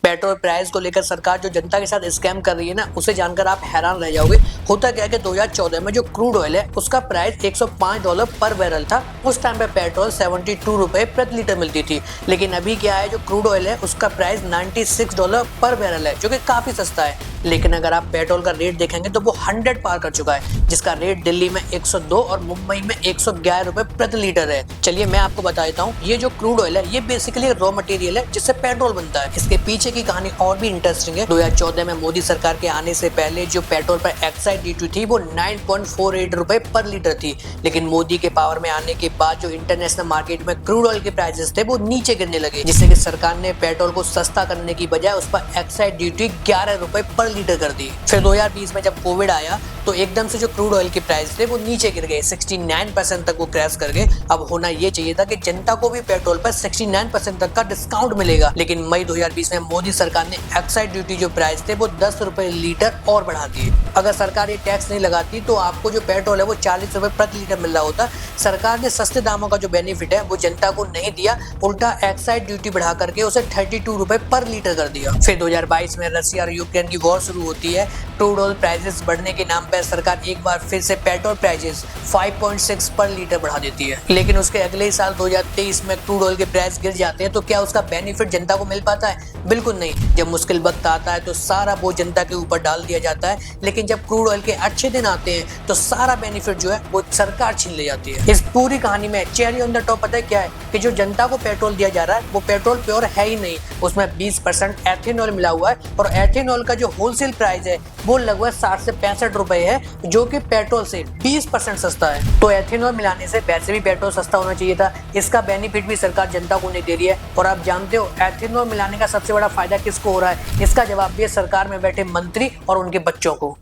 Petrol price को लेकर सरकार जो जनता के साथ स्कैम कर रही है ना, उसे जानकर आप हैरान रह जाओगे। होता क्या है कि 2014 में जो क्रूड ऑयल है उसका प्राइस $105 पर बैरल था। उस टाइम पे पेट्रोल 72 रुपए प्रति लीटर मिलती थी। लेकिन अभी क्या है, जो क्रूड ऑयल है उसका प्राइस $96 पर बैरल है, जो कि काफी सस्ता है। लेकिन अगर आप पेट्रोल का रेट देखेंगे तो वो 100 पार कर चुका है, जिसका रेट दिल्ली में 102 और मुंबई में 111 रुपए प्रति लीटर है। चलिए मैं आपको बता देता हूँ, ये जो क्रूड ऑयल है ये बेसिकली रॉ मटेरियल है जिससे पेट्रोल बनता है। इसके पीछे की कहानी और भी इंटरेस्टिंग है। 2014 में मोदी सरकार के आने से पहले जो पेट्रोल पर एक्साइज ड्यूटी थी वो 9.48 रुपए पर लीटर थी। लेकिन मोदी के पावर में आने के बाद जो इंटरनेशनल मार्केट में क्रूड ऑयल के प्राइसेस थे वो नीचे गिरने लगे, जिससे कि सरकार ने पेट्रोल को सस्ता करने की बजाय उस पर एक्साइज ड्यूटी 11 रुपए पर लीटर कर दी। फिर 2020 में जब कोविड आया तो एकदम से जो क्रूड ऑयल के प्राइस थे वो नीचे गिर गए, 69% तक वो क्रैश कर गए। अब होना ये चाहिए था कि जनता को भी पेट्रोल पर 69% तक का डिस्काउंट मिलेगा, लेकिन मई 2020 में मोदी सरकार ने एक्साइज ड्यूटी जो प्राइस थे वो 10 रुपए लीटर और बढ़ा दिए। अगर सरकार ये टैक्स नहीं लगाती तो आपको जो पेट्रोल है वो 40 रुपए प्रति लीटर मिल रहा होता। सरकार ने सस्ते दामों का जो बेनिफिट है वो जनता को नहीं दिया, उल्टा एक्साइज ड्यूटी बढ़ा करके उसे 32 रुपए पर लीटर कर दिया। फिर 2022 में रशिया और यूक्रेन की वॉर शुरू होती है। क्रूड ऑयल प्राइसेस बढ़ने के नाम पर सरकार एक बार फिर से पेट्रोल प्राइसेस 5.6 पर लीटर बढ़ा देती है। लेकिन उसके अगले ही साल 2023 में क्रूड ऑयल के प्राइस गिर जाते हैं तो क्या उसका बेनिफिट जनता को मिल पाता है? बिल्कुल नहीं। जब मुश्किल वक्त आता है तो सारा बोझ जनता के ऊपर डाल दिया जाता है, लेकिन जब क्रूड ऑयल के अच्छे दिन आते हैं तो सारा बेनिफिट जो है वो सरकार छीन ले जाती है। इस पूरी कहानी में चेरी ऑन द टॉप पता है क्या है कि जो जनता को पेट्रोल दिया जा रहा है वो पेट्रोल प्योर है ही नहीं, उसमें 20% एथेनॉल मिला हुआ है। और एथेनॉल का जो होलसेल प्राइस है वो लगभग 60 से 65 रुपए है, जो कि पेट्रोल से 20% सस्ता है। तो एथेनॉल मिलाने से वैसे भी पेट्रोल सस्ता होना चाहिए था। इसका बेनिफिट भी सरकार जनता को नहीं दे रही है। और आप जानते हो एथेनॉल मिलाने का सबसे बड़ा फायदा किसको हो रहा है? इसका जवाब भी है सरकार में बैठे मंत्री और उनके बच्चों को।